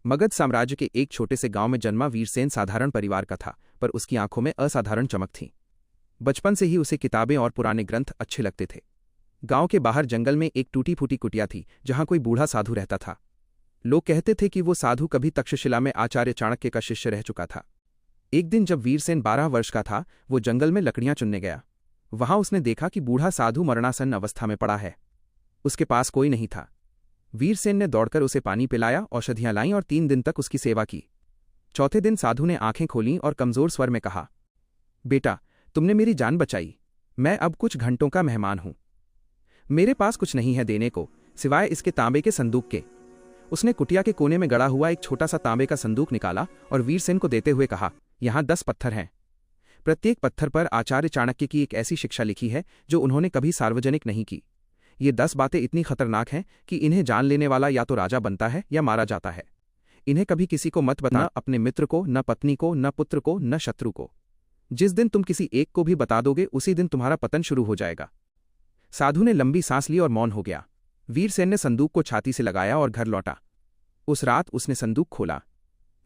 मगध साम्राज्य के एक छोटे से गांव में जन्मा वीरसेन साधारण परिवार का था, पर उसकी आंखों में असाधारण चमक थी। बचपन से ही उसे किताबें और पुराने ग्रंथ अच्छे लगते थे। गांव के बाहर जंगल में एक टूटी फूटी कुटिया थी, जहां कोई बूढ़ा साधु रहता था। लोग कहते थे कि वो साधु कभी तक्षशिला में आचार्य चाणक्य का शिष्य रह चुका था। एक दिन जब वीरसेन 12 वर्ष का था, वो जंगल में लकड़ियां चुनने गया। वहां उसने देखा कि बूढ़ा साधु मरणासन्न अवस्था में पड़ा है। उसके पास कोई नहीं था। वीरसेन ने दौड़कर उसे पानी पिलाया, औषधियां लाईं और 3 दिन तक उसकी सेवा की। चौथे दिन साधु ने आंखें खोलीं और कमजोर स्वर में कहा, बेटा, तुमने मेरी जान बचाई। मैं अब कुछ घंटों का मेहमान हूं। मेरे पास कुछ नहीं है देने को, सिवाय इसके तांबे के संदूक के। उसने कुटिया के कोने में गड़ा हुआ एक छोटा सा तांबे का संदूक निकाला और वीरसेन को देते हुए कहा, यहां 10 पत्थर हैं। प्रत्येक पत्थर पर आचार्य चाणक्य की एक ऐसी शिक्षा लिखी है जो उन्होंने कभी सार्वजनिक नहीं की। ये 10 बातें इतनी खतरनाक हैं कि इन्हें जान लेने वाला या तो राजा बनता है या मारा जाता है। इन्हें कभी किसी को मत बताना, अपने मित्र को, न पत्नी को, न पुत्र को, न शत्रु को। जिस दिन तुम किसी एक को भी बता दोगे, उसी दिन तुम्हारा पतन शुरू हो जाएगा। साधु ने लंबी सांस ली और मौन हो गया। वीरसेन ने संदूक को छाती से लगाया और घर लौटा। उस रात उसने संदूक खोला।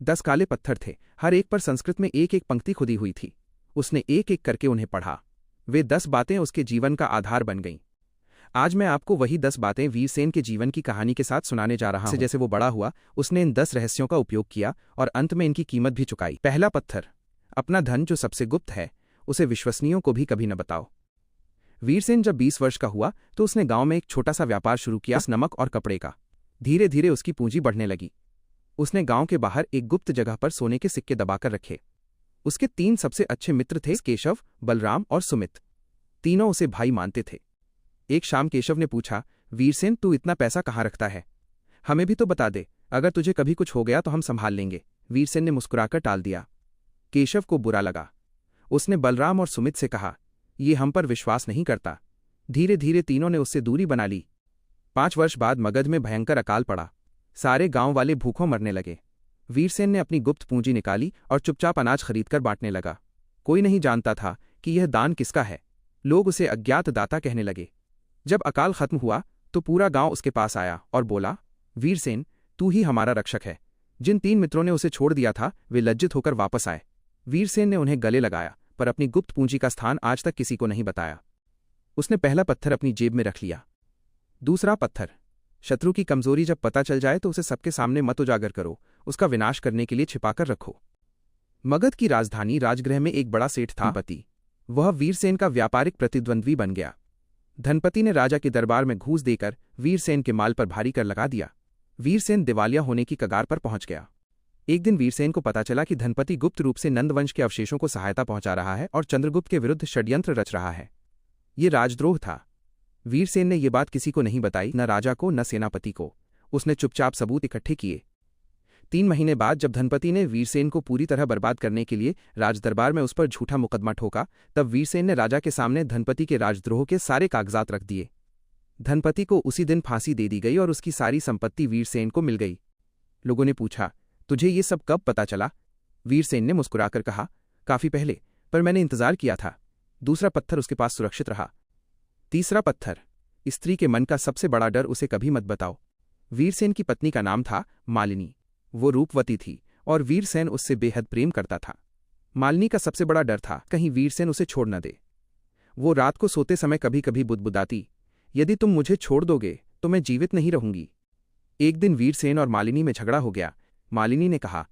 10 काले पत्थर थे, हर एक पर संस्कृत में एक एक पंक्ति खुदी हुई थी। उसने एक एक करके उन्हें पढ़ा। वे 10 बातें उसके जीवन का आधार बन गईं। आज मैं आपको वही 10 बातें वीरसेन के जीवन की कहानी के साथ सुनाने जा रहा हूं। जैसे वो बड़ा हुआ, उसने इन 10 रहस्यों का उपयोग किया और अंत में इनकी कीमत भी चुकाई। पहला पत्थर, अपना धन जो सबसे गुप्त है, उसे विश्वसनीयों को भी कभी न बताओ। वीरसेन जब 20 वर्ष का हुआ तो उसने गांव में एक छोटा सा व्यापार शुरू किया, नमक और कपड़े का। धीरे धीरे उसकी पूंजी बढ़ने लगी। उसने गांव के बाहर एक गुप्त जगह पर सोने के सिक्के दबाकर रखे। उसके 3 सबसे अच्छे मित्र थे, केशव, बलराम और सुमित। तीनों उसे भाई मानते थे। एक शाम केशव ने पूछा, वीरसेन, तू इतना पैसा कहाँ रखता है? हमें भी तो बता दे, अगर तुझे कभी कुछ हो गया तो हम संभाल लेंगे। वीरसेन ने मुस्कुराकर टाल दिया। केशव को बुरा लगा। उसने बलराम और सुमित से कहा, ये हम पर विश्वास नहीं करता। धीरे धीरे तीनों ने उससे दूरी बना ली। 5 वर्ष बाद मगध में भयंकर अकाल पड़ा। सारे गांव वाले भूखों मरने लगे। वीरसेन ने अपनी गुप्त पूंजी निकाली और चुपचाप अनाज खरीदकर बांटने लगा। कोई नहीं जानता था कि यह दान किसका है। लोग उसे अज्ञात दाता कहने लगे। जब अकाल खत्म हुआ तो पूरा गांव उसके पास आया और बोला, वीरसेन, तू ही हमारा रक्षक है। जिन 3 मित्रों ने उसे छोड़ दिया था, वे लज्जित होकर वापस आए। वीरसेन ने उन्हें गले लगाया, पर अपनी गुप्त पूंजी का स्थान आज तक किसी को नहीं बताया। उसने पहला पत्थर अपनी जेब में रख लिया। दूसरा पत्थर, शत्रु की कमजोरी जब पता चल जाए तो उसे सबके सामने मत उजागर करो, उसका विनाश करने के लिए छिपाकर रखो। मगध की राजधानी राजगृह में एक बड़ा सेठ था, धनपति। वह वीरसेन का व्यापारिक प्रतिद्वंद्वी बन गया। धनपति ने राजा के दरबार में घूस देकर वीरसेन के माल पर भारी कर लगा दिया। वीरसेन दिवालिया होने की कगार पर पहुंच गया। एक दिन वीरसेन को पता चला कि धनपति गुप्त रूप से नंदवंश के अवशेषों को सहायता पहुंचा रहा है और चंद्रगुप्त के विरुद्ध षड्यंत्र रच रहा है। ये राजद्रोह था। वीरसेन ने ये बात किसी को नहीं बताई, न राजा को, न सेनापति को। उसने चुपचाप सबूत इकट्ठे किए। 3 महीने बाद जब धनपति ने वीरसेन को पूरी तरह बर्बाद करने के लिए राजदरबार में उस पर झूठा मुकदमा ठोका, तब वीरसेन ने राजा के सामने धनपति के राजद्रोह के सारे कागजात रख दिए। धनपति को उसी दिन फांसी दे दी गई और उसकी सारी संपत्ति वीरसेन को मिल गई। लोगों ने पूछा, तुझे ये सब कब पता चला? वीरसेन ने मुस्कुराकर कहा, काफी पहले, पर मैंने इंतजार किया था। दूसरा पत्थर उसके पास सुरक्षित रहा। तीसरा पत्थर, स्त्री के मन का सबसे बड़ा डर उसे कभी मत बताओ। वीरसेन की पत्नी का नाम था मालिनी। वो रूपवती थी और वीरसेन उससे बेहद प्रेम करता था। मालिनी का सबसे बड़ा डर था कहीं वीरसेन उसे छोड़ न दे। वो रात को सोते समय कभी कभी बुदबुदाती, यदि तुम मुझे छोड़ दोगे तो मैं जीवित नहीं रहूंगी। एक दिन वीरसेन और मालिनी में झगड़ा हो गया। मालिनी ने कहा,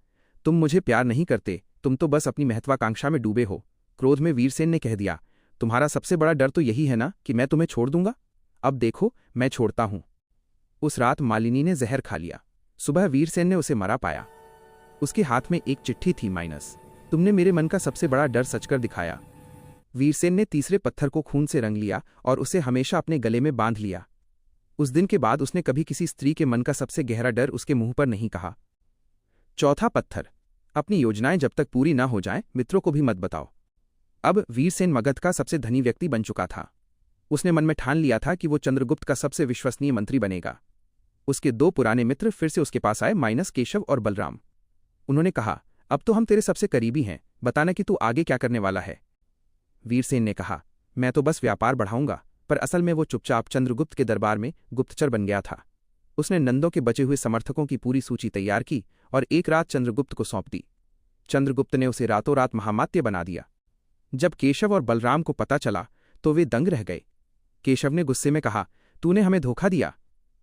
तुम मुझे प्यार नहीं करते, तुम तो बस अपनी महत्वाकांक्षा में डूबे हो। क्रोध में वीरसेन ने कह दिया, तुम्हारा सबसे बड़ा डर तो यही है ना कि मैं तुम्हें छोड़ दूंगा? अब देखो, मैं छोड़ता हूं। उस रात मालिनी ने जहर खा लिया। सुबह वीरसेन ने उसे मरा पाया। उसके हाथ में एक चिट्ठी थी, तुमने मेरे मन का सबसे बड़ा डर सच कर दिखाया। वीरसेन ने तीसरे पत्थर को खून से रंग लिया और उसे हमेशा अपने गले में बांध लिया। उस दिन के बाद उसने कभी किसी स्त्री के मन का सबसे गहरा डर उसके मुंह पर नहीं कहा। चौथा पत्थर, अपनी योजनाएं जब तक पूरी ना हो जाएं, मित्रों को भी मत बताओ। अब वीरसेन मगध का सबसे धनी व्यक्ति बन चुका था। उसने मन में ठान लिया था कि वो चंद्रगुप्त का सबसे विश्वसनीय मंत्री बनेगा। उसके 2 पुराने मित्र फिर से उसके पास आए, केशव और बलराम। उन्होंने कहा, अब तो हम तेरे सबसे करीबी हैं, बताना कि तू आगे क्या करने वाला है। वीरसेन ने कहा, मैं तो बस व्यापार बढ़ाऊंगा, पर असल में वो चुपचाप चंद्रगुप्त के दरबार में गुप्तचर बन गया था। उसने नंदों के बचे हुए समर्थकों की पूरी सूची तैयार की और एक रात चंद्रगुप्त को सौंप दी। चंद्रगुप्त ने उसे रातों रात महामात्य बना दिया। जब केशव और बलराम को पता चला तो वे दंग रह गए। केशव ने गुस्से में कहा, तूने हमें धोखा दिया।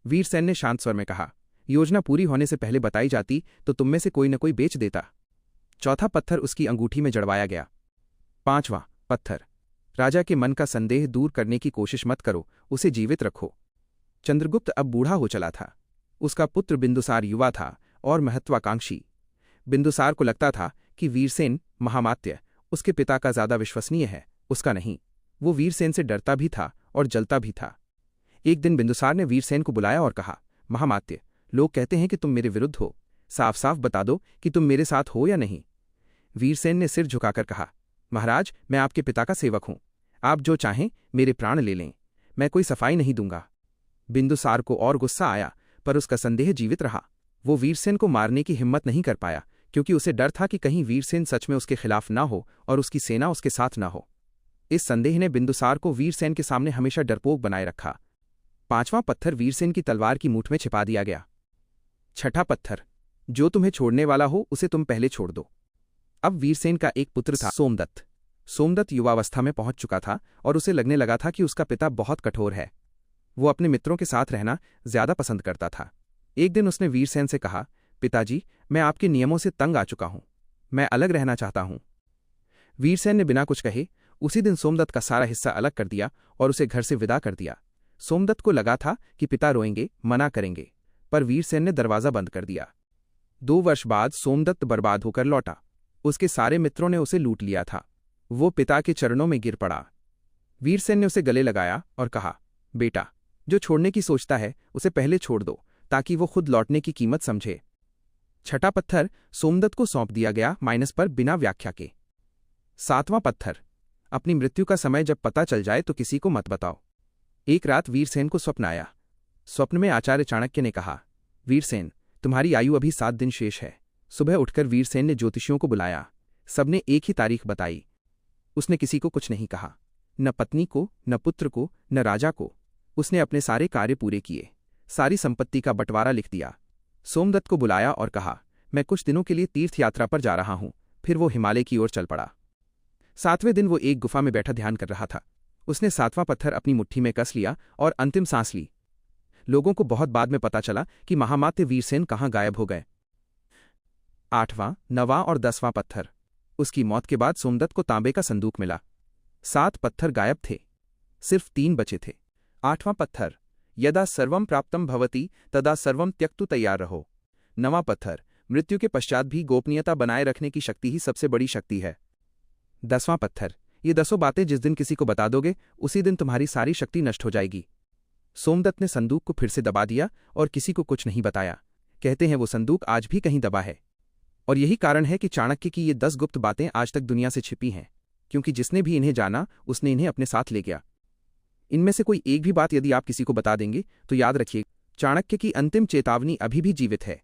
वीरसेन ने शांत स्वर में कहा, योजना पूरी होने से पहले बताई जाती तो तुम में से कोई न कोई बेच देता। चौथा पत्थर उसकी अंगूठी में जड़वाया गया। 5वां पत्थर, राजा के मन का संदेह दूर करने की कोशिश मत करो, उसे जीवित रखो। चंद्रगुप्त अब बूढ़ा हो चला था। उसका पुत्र बिंदुसार युवा था और महत्वाकांक्षी। बिंदुसार को लगता था कि वीरसेन महामात्य उसके पिता का ज्यादा विश्वसनीय है, उसका नहीं। वो वीरसेन से डरता भी था और जलता भी था। एक दिन बिंदुसार ने वीरसेन को बुलाया और कहा, महामात्य, लोग कहते हैं कि तुम मेरे विरुद्ध हो, साफ साफ बता दो कि तुम मेरे साथ हो या नहीं। वीरसेन ने सिर झुकाकर कहा, महाराज, मैं आपके पिता का सेवक हूं, आप जो चाहें मेरे प्राण ले लें, मैं कोई सफाई नहीं दूंगा। बिंदुसार को और गुस्सा आया, पर उसका संदेह जीवित रहा। वो वीरसेन को मारने की हिम्मत नहीं कर पाया, क्योंकि उसे डर था कि कहीं वीरसेन सच में उसके खिलाफ ना हो और उसकी सेना उसके साथ ना हो। इस संदेह ने बिंदुसार को वीरसेन के सामने हमेशा डरपोक बनाए रखा। 5वां पत्थर वीरसेन की तलवार की मूठ में छिपा दिया गया। 6ठा पत्थर, जो तुम्हें छोड़ने वाला हो उसे तुम पहले छोड़ दो। अब वीरसेन का एक पुत्र था, सोमदत्त। सोमदत्त युवावस्था में पहुंच चुका था और उसे लगने लगा था कि उसका पिता बहुत कठोर है। वो अपने मित्रों के साथ रहना ज्यादा पसंद करता था। एक दिन उसने वीरसेन से कहा, पिताजी, मैं आपके नियमों से तंग आ चुका हूं, मैं अलग रहना चाहता हूं। वीरसेन ने बिना कुछ कहे उसी दिन सोमदत्त का सारा हिस्सा अलग कर दिया और उसे घर से विदा कर दिया। सोमदत्त को लगा था कि पिता रोएंगे, मना करेंगे, पर वीरसेन ने दरवाजा बंद कर दिया। 2 वर्ष बाद सोमदत्त बर्बाद होकर लौटा। उसके सारे मित्रों ने उसे लूट लिया था। वो पिता के चरणों में गिर पड़ा। वीरसेन ने उसे गले लगाया और कहा, बेटा, जो छोड़ने की सोचता है उसे पहले छोड़ दो, ताकि वो खुद लौटने की कीमत समझे। 6ठा पत्थर सोमदत्त को सौंप दिया गया, माइनस पर बिना व्याख्या के। 7वां पत्थर, अपनी मृत्यु का समय जब पता चल जाए तो किसी को मत बताओ। एक रात वीरसेन को स्वप्न आया। स्वप्न में आचार्य चाणक्य ने कहा, वीरसेन, तुम्हारी आयु अभी 7 दिन शेष है। सुबह उठकर वीरसेन ने ज्योतिषियों को बुलाया। सबने एक ही तारीख बताई। उसने किसी को कुछ नहीं कहा, न पत्नी को, न पुत्र को, न राजा को। उसने अपने सारे कार्य पूरे किए, सारी संपत्ति का बंटवारा लिख दिया। सोमदत्त को बुलाया और कहा, मैं कुछ दिनों के लिए तीर्थ यात्रा पर जा रहा हूं। फिर वो हिमालय की ओर चल पड़ा। 7वें दिन वो एक गुफा में बैठा ध्यान कर रहा था। उसने 7वां पत्थर अपनी मुट्ठी में कस लिया और अंतिम सांस ली। लोगों को बहुत बाद में पता चला कि महामात्य वीरसेन कहाँ गायब हो गए। 8वां, 9वां और 10वां पत्थर, उसकी मौत के बाद सोमदत्त को तांबे का संदूक मिला। 7 पत्थर गायब थे, सिर्फ 3 बचे थे। 8वां पत्थर, यदा सर्वम प्राप्तम भवति तदा सर्वम त्यक्तु तैयार रहो। 9वां पत्थर, मृत्यु के पश्चात भी गोपनीयता बनाए रखने की शक्ति ही सबसे बड़ी शक्ति है। 10वां पत्थर, ये 10 बातें जिस दिन किसी को बता दोगे उसी दिन तुम्हारी सारी शक्ति नष्ट हो जाएगी। सोमदत्त ने संदूक को फिर से दबा दिया और किसी को कुछ नहीं बताया। कहते हैं वो संदूक आज भी कहीं दबा है। और यही कारण है कि चाणक्य की ये 10 गुप्त बातें आज तक दुनिया से छिपी हैं, क्योंकि जिसने भी इन्हें जाना उसने इन्हें अपने साथ ले गया। इनमें से कोई एक भी बात यदि आप किसी को बता देंगे तो याद रखिए, चाणक्य की अंतिम चेतावनी अभी भी जीवित है।